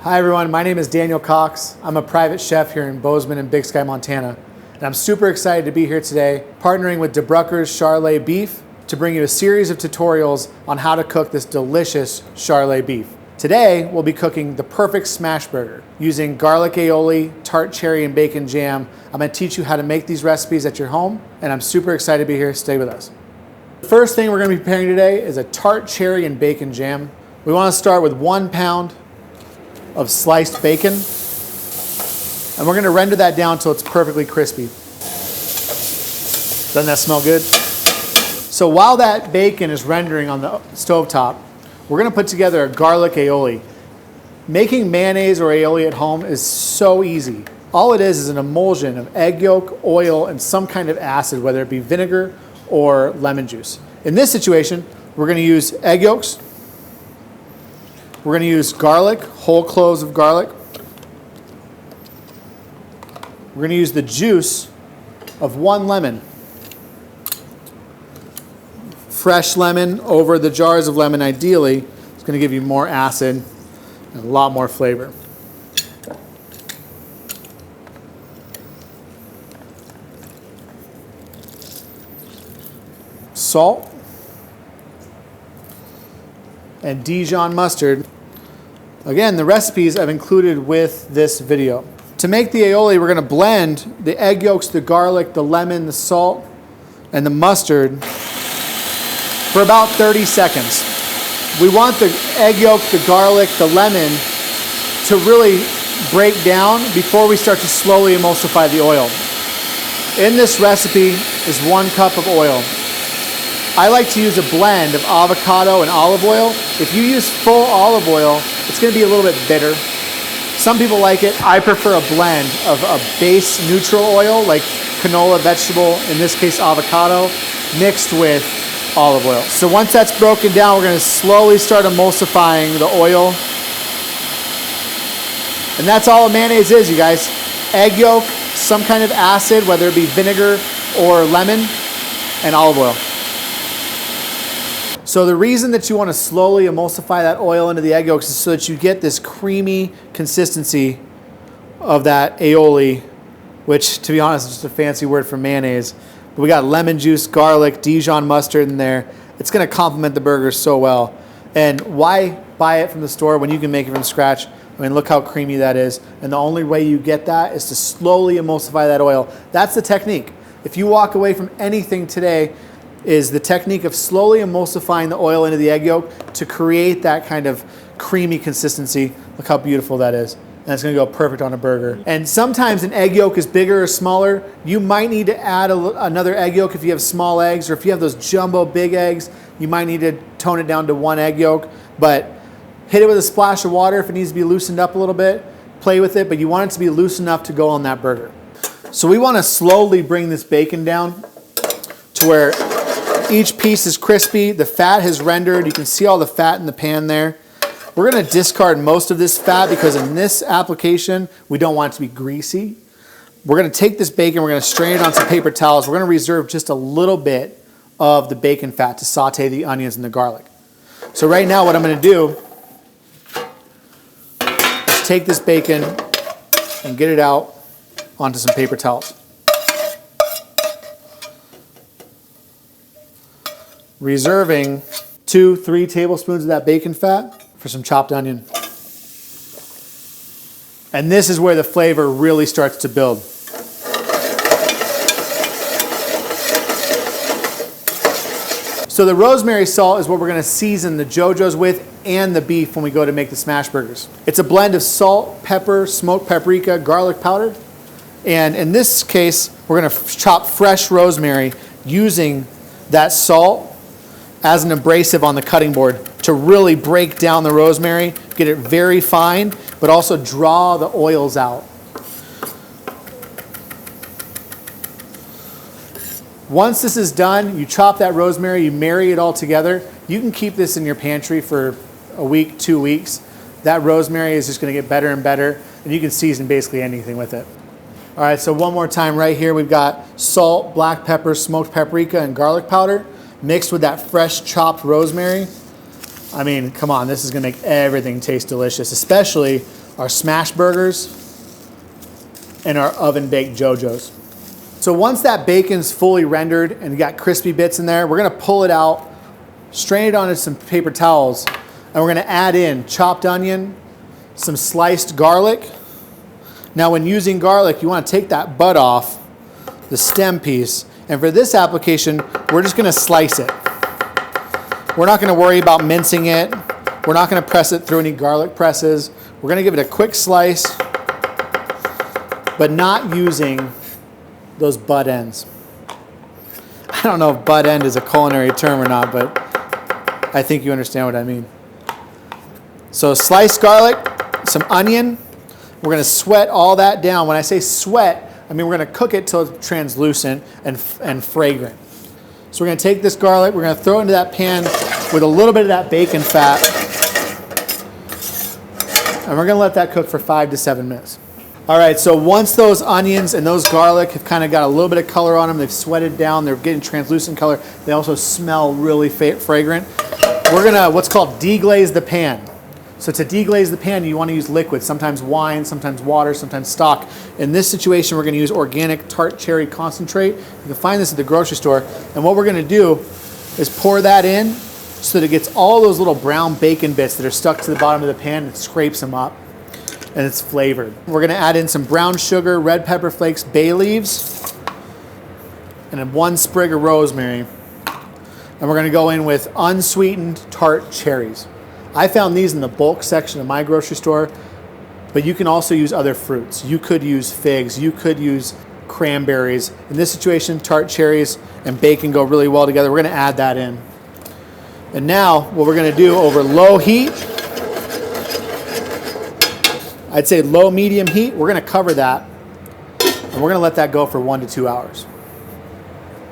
Hi everyone, my name is Daniel Cox. I'm a private chef here in Bozeman and Big Sky, Montana. And I'm super excited to be here today, partnering with DeBrucker's Charlet beef to bring you a series of tutorials on how to cook this delicious Charlet beef. Today, we'll be cooking the perfect smash burger using garlic aioli, tart cherry, and bacon jam. I'm gonna teach you how to make these recipes at your home, and I'm super excited to be here. Stay with us. The first thing we're gonna be preparing today is a tart cherry and bacon jam. We wanna start with 1 pound of sliced bacon, and we're gonna render that down until it's perfectly crispy. Doesn't that smell good? So while that bacon is rendering on the stovetop, we're gonna put together a garlic aioli. Making mayonnaise or aioli at home is so easy. All it is an emulsion of egg yolk, oil, and some kind of acid, whether it be vinegar or lemon juice. In this situation, we're gonna use egg yolks. We're going to use garlic, whole cloves of garlic. We're going to use the juice of 1 lemon. Fresh lemon over the jars of lemon, ideally. It's going to give you more acid and a lot more flavor. Salt. And Dijon mustard. Again, the recipes I've included with this video. To make the aioli, we're gonna blend the egg yolks, the garlic, the lemon, the salt, and the mustard for about 30 seconds. We want the egg yolk, the garlic, the lemon to really break down before we start to slowly emulsify the oil. In this recipe is 1 cup of oil. I like to use a blend of avocado and olive oil. If you use full olive oil, it's going to be a little bit bitter. Some people like it. I prefer a blend of a base neutral oil, like canola, vegetable, in this case avocado, mixed with olive oil. So once that's broken down, we're going to slowly start emulsifying the oil. And that's all a mayonnaise is, you guys. Egg yolk, some kind of acid, whether it be vinegar or lemon, and olive oil. So the reason that you want to slowly emulsify that oil into the egg yolks is so that you get this creamy consistency of that aioli, which, to be honest, is just a fancy word for mayonnaise. But we got lemon juice, garlic, Dijon mustard in there. It's going to complement the burger so well. And why buy it from the store when you can make it from scratch? I mean, look how creamy that is. And the only way you get that is to slowly emulsify that oil. That's the technique. If you walk away from anything today, is the technique of slowly emulsifying the oil into the egg yolk to create that kind of creamy consistency. Look how beautiful that is. And it's gonna go perfect on a burger. And sometimes an egg yolk is bigger or smaller. You might need to add another egg yolk if you have small eggs, or if you have those jumbo big eggs, you might need to tone it down to 1 egg yolk. But hit it with a splash of water if it needs to be loosened up a little bit. Play with it, but you want it to be loose enough to go on that burger. So we wanna slowly bring this bacon down to where each piece is crispy, the fat has rendered, you can see all the fat in the pan there. We're gonna discard most of this fat because in this application, we don't want it to be greasy. We're gonna take this bacon, we're gonna strain it on some paper towels. We're gonna reserve just a little bit of the bacon fat to saute the onions and the garlic. So right now what I'm gonna do is take this bacon and get it out onto some paper towels. Reserving 2-3 tablespoons of that bacon fat for some chopped onion. And this is where the flavor really starts to build. So the rosemary salt is what we're gonna season the JoJo's with and the beef when we go to make the smash burgers. It's a blend of salt, pepper, smoked paprika, garlic powder. And in this case, we're gonna chop fresh rosemary using that salt as an abrasive on the cutting board to really break down the rosemary, get it very fine, but also draw the oils out. Once this is done, you chop that rosemary, you marry it all together. You can keep this in your pantry for a week, 2 weeks. That rosemary is just gonna get better and better, and you can season basically anything with it. All right, so one more time right here, we've got salt, black pepper, smoked paprika, and garlic powder mixed with that fresh chopped rosemary. I mean, come on, this is gonna make everything taste delicious, especially our smash burgers, and our oven baked JoJo's. So once that bacon's fully rendered and got crispy bits in there, we're gonna pull it out, strain it onto some paper towels, and we're gonna add in chopped onion, some sliced garlic. Now when using garlic, you wanna take that butt off, the stem piece, and for this application, we're just gonna slice it. We're not gonna worry about mincing it. We're not gonna press it through any garlic presses. We're gonna give it a quick slice, but not using those butt ends. I don't know if butt end is a culinary term or not, but I think you understand what I mean. So sliced garlic, some onion. We're gonna sweat all that down. When I say sweat, I mean we're gonna cook it till it's translucent and fragrant. So we're gonna take this garlic, we're gonna throw it into that pan with a little bit of that bacon fat, and we're gonna let that cook for 5 to 7 minutes. All right, so once those onions and those garlic have kind of got a little bit of color on them, they've sweated down, they're getting translucent color, they also smell really fragrant, we're gonna what's called deglaze the pan. So to deglaze the pan, you wanna use liquid, sometimes wine, sometimes water, sometimes stock. In this situation, we're gonna use organic tart cherry concentrate. You can find this at the grocery store. And what we're gonna do is pour that in so that it gets all those little brown bacon bits that are stuck to the bottom of the pan and scrapes them up. And it's flavored. We're gonna add in some brown sugar, red pepper flakes, bay leaves, and then 1 sprig of rosemary. And we're gonna go in with unsweetened tart cherries. I found these in the bulk section of my grocery store, but you can also use other fruits. You could use figs, you could use cranberries. In this situation, tart cherries and bacon go really well together. We're gonna add that in. And now, what we're gonna do over low heat, I'd say low, medium heat, we're gonna cover that, and we're gonna let that go for 1 to 2 hours.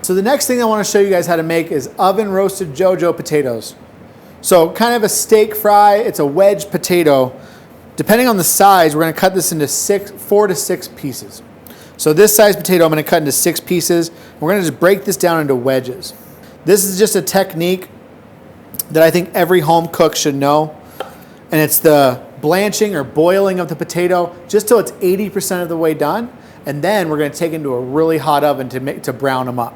So the next thing I wanna show you guys how to make is oven roasted JoJo potatoes. So kind of a steak fry, it's a wedge potato. Depending on the size, we're gonna cut this into 4 to 6 pieces. So this size potato, I'm gonna cut into 6 pieces. We're gonna just break this down into wedges. This is just a technique that I think every home cook should know. And it's the blanching or boiling of the potato just till it's 80% of the way done. And then we're gonna take it into a really hot oven to brown them up.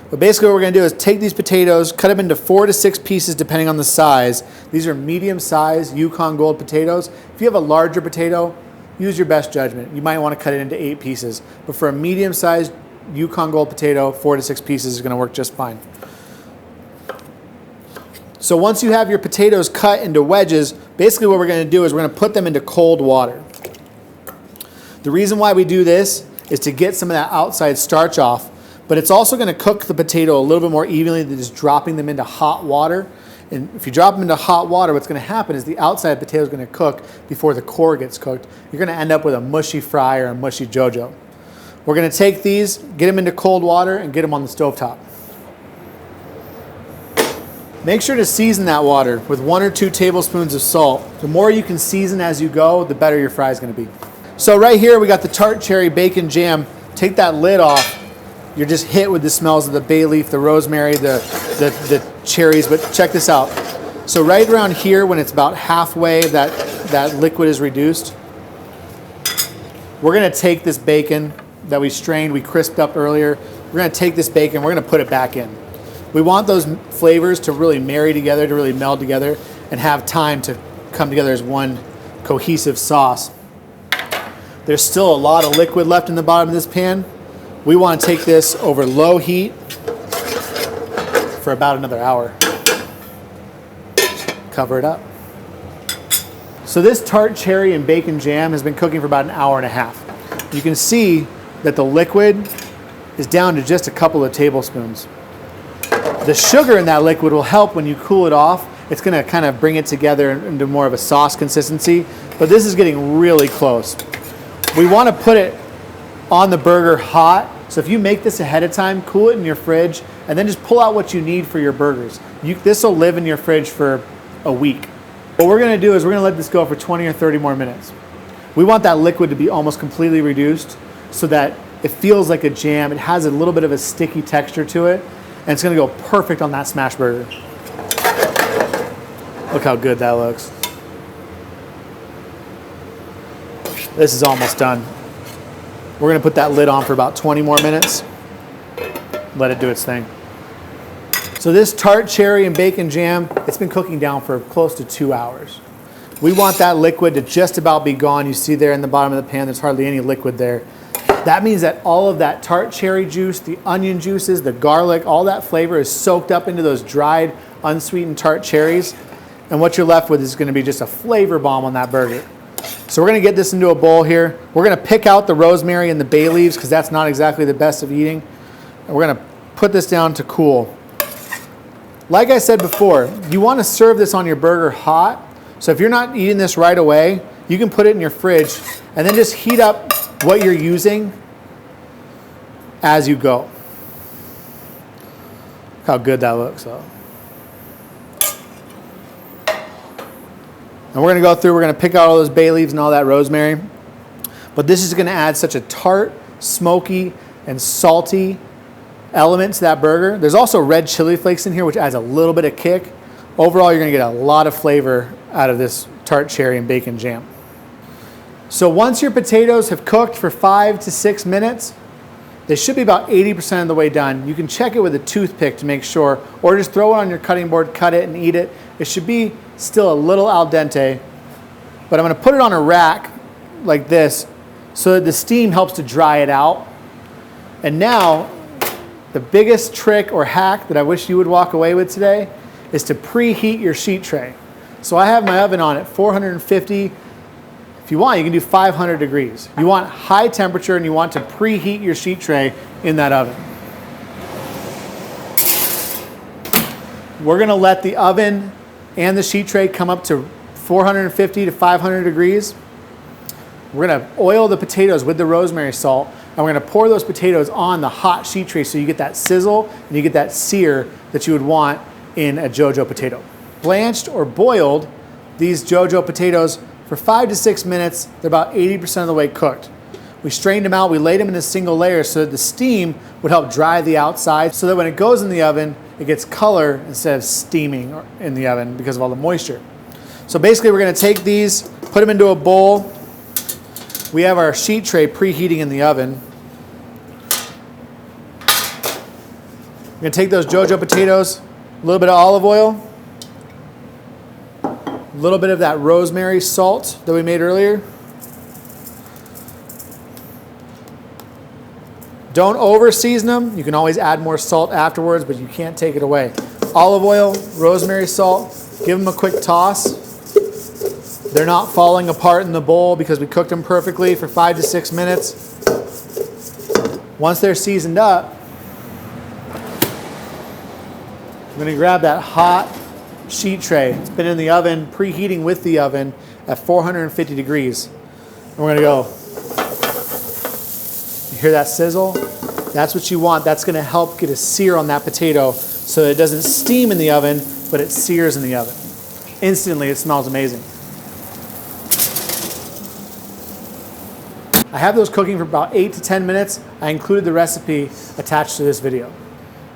But basically what we're gonna do is take these potatoes, cut them into 4 to 6 pieces depending on the size. These are medium size Yukon Gold potatoes. If you have a larger potato, use your best judgment. You might wanna cut it into 8 pieces. But for a medium sized Yukon Gold potato, 4 to 6 pieces is gonna work just fine. So once you have your potatoes cut into wedges, basically what we're gonna do is we're gonna put them into cold water. The reason why we do this is to get some of that outside starch off, but it's also gonna cook the potato a little bit more evenly than just dropping them into hot water. And if you drop them into hot water, what's gonna happen is the outside potato is gonna cook before the core gets cooked. You're gonna end up with a mushy fry or a mushy JoJo. We're gonna take these, get them into cold water, and get them on the stovetop. Make sure to season that water with 1 or 2 tablespoons of salt. The more you can season as you go, the better your fry is gonna be. So right here, we got the tart cherry bacon jam. Take that lid off. You're just hit with the smells of the bay leaf, the rosemary, the cherries, but check this out. So right around here, when it's about halfway, that liquid is reduced, we're gonna take this bacon that we strained, we crisped up earlier, we're gonna take this bacon, we're gonna put it back in. We want those flavors to really marry together, to really meld together, and have time to come together as one cohesive sauce. There's still a lot of liquid left in the bottom of this pan. We want to take this over low heat for about another hour. Cover it up. So this tart cherry and bacon jam has been cooking for about an hour and a half. You can see that the liquid is down to just a couple of tablespoons. The sugar in that liquid will help when you cool it off. It's going to kind of bring it together into more of a sauce consistency, but this is getting really close. We want to put it on the burger hot. So if you make this ahead of time, cool it in your fridge, and then just pull out what you need for your burgers. This will live in your fridge for a week. What we're going to do is we're going to let this go for 20 or 30 more minutes. We want that liquid to be almost completely reduced so that it feels like a jam. It has a little bit of a sticky texture to it, and it's going to go perfect on that smash burger. Look how good that looks. This is almost done. We're gonna put that lid on for about 20 more minutes. Let it do its thing. So this tart cherry and bacon jam, it's been cooking down for close to 2 hours. We want that liquid to just about be gone. You see there in the bottom of the pan, there's hardly any liquid there. That means that all of that tart cherry juice, the onion juices, the garlic, all that flavor is soaked up into those dried, unsweetened tart cherries. And what you're left with is gonna be just a flavor bomb on that burger. So we're gonna get this into a bowl here. We're gonna pick out the rosemary and the bay leaves because that's not exactly the best of eating. And we're gonna put this down to cool. Like I said before, you wanna serve this on your burger hot. So if you're not eating this right away, you can put it in your fridge and then just heat up what you're using as you go. Look how good that looks though. And we're gonna go through, we're gonna pick out all those bay leaves and all that rosemary. But this is gonna add such a tart, smoky, and salty element to that burger. There's also red chili flakes in here, which adds a little bit of kick. Overall, you're gonna get a lot of flavor out of this tart cherry and bacon jam. So once your potatoes have cooked for 5 to 6 minutes, they should be about 80% of the way done. You can check it with a toothpick to make sure, or just throw it on your cutting board, cut it and eat it. It should be still a little al dente, but I'm gonna put it on a rack like this so that the steam helps to dry it out. And now, the biggest trick or hack that I wish you would walk away with today is to preheat your sheet tray. So I have my oven on at 450. If you want, you can do 500 degrees. You want high temperature and you want to preheat your sheet tray in that oven. We're gonna let the oven and the sheet tray come up to 450 to 500 degrees. We're gonna oil the potatoes with the rosemary salt, and we're gonna pour those potatoes on the hot sheet tray so you get that sizzle and you get that sear that you would want in a JoJo potato. Blanched or boiled, these JoJo potatoes for 5 to 6 minutes, they're about 80% of the way cooked. We strained them out, we laid them in a single layer so that the steam would help dry the outside so that when it goes in the oven, it gets color instead of steaming in the oven because of all the moisture. So basically we're gonna take these, put them into a bowl. We have our sheet tray preheating in the oven. We're gonna take those JoJo potatoes, a little bit of olive oil, a little bit of that rosemary salt that we made earlier. Don't over season them. You can always add more salt afterwards, but you can't take it away. Olive oil, rosemary salt, give them a quick toss. They're not falling apart in the bowl because we cooked them perfectly for 5 to 6 minutes. Once they're seasoned up, I'm gonna grab that hot sheet tray. It's been in the oven, preheating with the oven at 450 degrees. And we're gonna go. You hear that sizzle? That's what you want. That's gonna help get a sear on that potato so that it doesn't steam in the oven, but it sears in the oven. Instantly, it smells amazing. I have those cooking for about 8 to 10 minutes. I included the recipe attached to this video.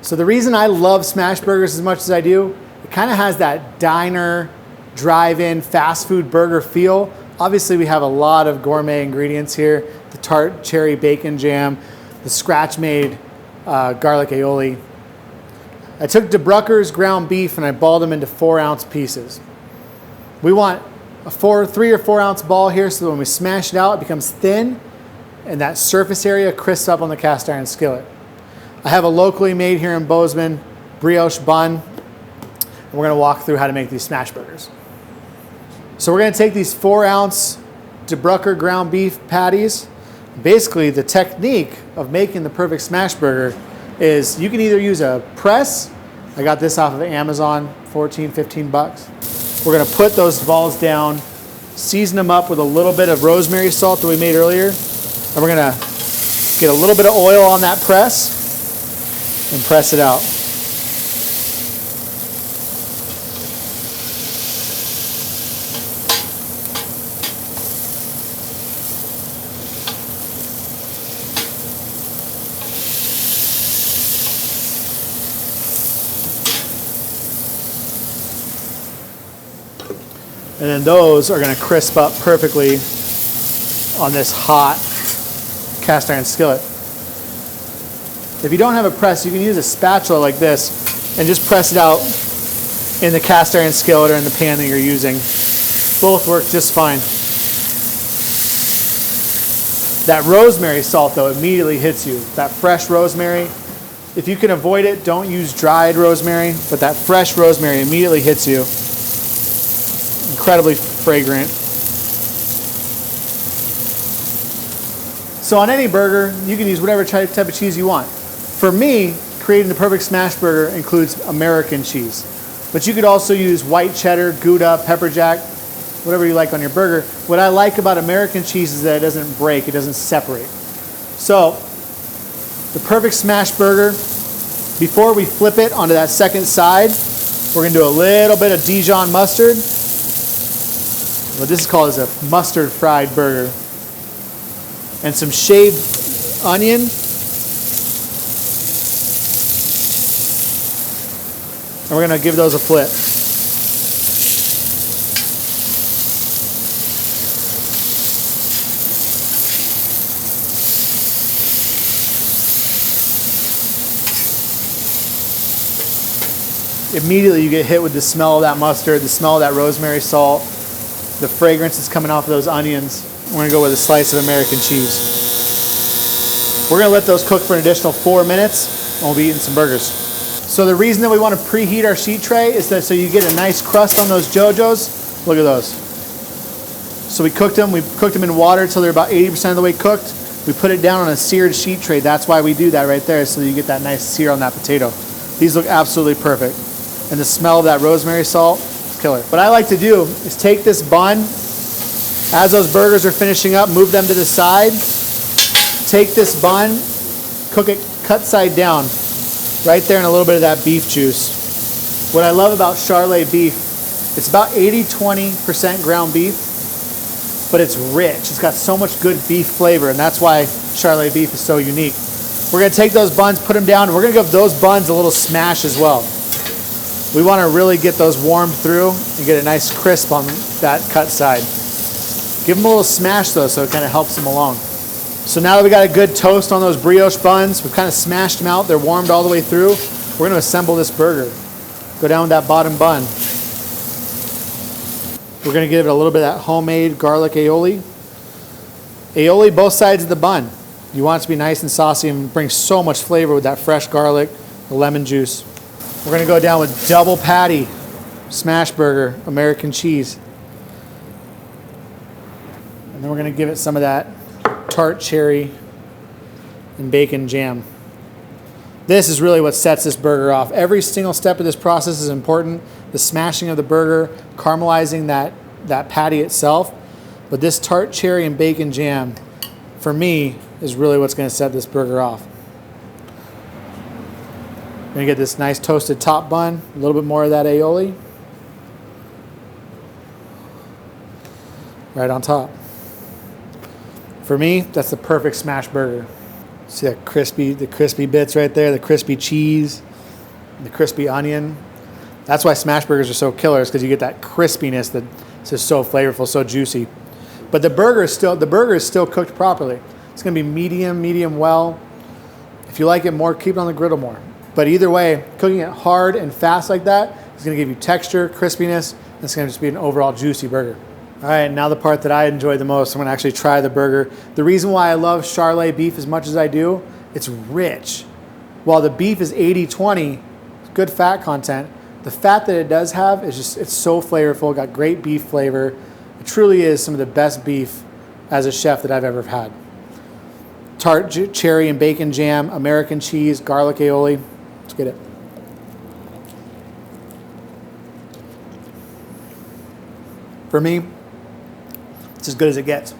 So the reason I love smash burgers as much as I do, it kind of has that diner, drive-in, fast food burger feel. Obviously we have a lot of gourmet ingredients here. The tart cherry bacon jam, the scratch-made garlic aioli. I took DeBrucker's ground beef and I balled them into 4-ounce pieces. We want a 3 or 4 ounce ball here so that when we smash it out, it becomes thin and that surface area crisps up on the cast iron skillet. I have a locally made here in Bozeman brioche bun. And we're gonna walk through how to make these smash burgers. So we're gonna take these 4-ounce DeBrucker ground beef patties. Basically, the technique of making the perfect smash burger is you can either use a press. I got this off of Amazon, 14, 15 bucks. We're gonna put those balls down, season them up with a little bit of rosemary salt that we made earlier. And we're gonna get a little bit of oil on that press and press it out. And then those are going to crisp up perfectly on this hot cast iron skillet. If you don't have a press, you can use a spatula like this and just press it out in the cast iron skillet or in the pan that you're using. Both work just fine. That rosemary salt though immediately hits you. That fresh rosemary, if you can avoid it, don't use dried rosemary, but that fresh rosemary immediately hits you. Incredibly fragrant. So on any burger, you can use whatever type of cheese you want. For me, creating the perfect smash burger includes American cheese. But you could also use white cheddar, Gouda, pepper jack, whatever you like on your burger. What I like about American cheese is that it doesn't break, it doesn't separate. So, the perfect smash burger, before we flip it onto that second side, we're gonna do a little bit of Dijon mustard. What this is called is a mustard fried burger. And some shaved onion. And we're gonna give those a flip. Immediately you get hit with the smell of that mustard, the smell of that rosemary salt, the fragrance is coming off of those onions. We're gonna go with a slice of American cheese. We're gonna let those cook for an additional 4 minutes and we'll be eating some burgers. So the reason that we wanna preheat our sheet tray is that so you get a nice crust on those JoJo's. Look at those. So we cooked them in water until they're about 80% of the way cooked. We put it down on a seared sheet tray. That's why we do that right there, so you get that nice sear on that potato. These look absolutely perfect. And the smell of that rosemary salt is killer. What I like to do is take this bun, as those burgers are finishing up, move them to the side. Take this bun, cook it cut side down, right there in a little bit of that beef juice. What I love about Charolais beef, it's about 80-20% ground beef, but it's rich. It's got so much good beef flavor, and that's why Charolais beef is so unique. We're gonna take those buns, put them down, and we're gonna give those buns a little smash as well. We wanna really get those warmed through and get a nice crisp on that cut side. Give them a little smash though, so it kind of helps them along. So now that we got a good toast on those brioche buns, we've kind of smashed them out, they're warmed all the way through, we're gonna assemble this burger. Go down with that bottom bun. We're gonna give it a little bit of that homemade garlic aioli. Aioli both sides of the bun. You want it to be nice and saucy and bring so much flavor with that fresh garlic, the lemon juice. We're gonna go down with double patty, smash burger, American cheese. And then we're gonna give it some of that tart cherry and bacon jam. This is really what sets this burger off. Every single step of this process is important. The smashing of the burger, caramelizing that patty itself. But this tart cherry and bacon jam, for me, is really what's gonna set this burger off. We're gonna get this nice toasted top bun, a little bit more of that aioli. Right on top. For me, that's the perfect smash burger. See that the crispy bits right there, the crispy cheese, the crispy onion. That's why smash burgers are so killers, because you get that crispiness that's just so flavorful, so juicy. But the burger is still cooked properly. It's gonna be medium well. If you like it more, keep it on the griddle more. But either way, cooking it hard and fast like that is gonna give you texture, crispiness, and it's gonna just be an overall juicy burger. All right, now the part that I enjoy the most, I'm gonna actually try the burger. The reason why I love Charolais beef as much as I do, it's rich. While the beef is 80-20, good fat content, the fat that it does have is just, it's so flavorful, got great beef flavor. It truly is some of the best beef as a chef that I've ever had. Tart cherry and bacon jam, American cheese, garlic aioli. Let's get it. For me, it's as good as it gets.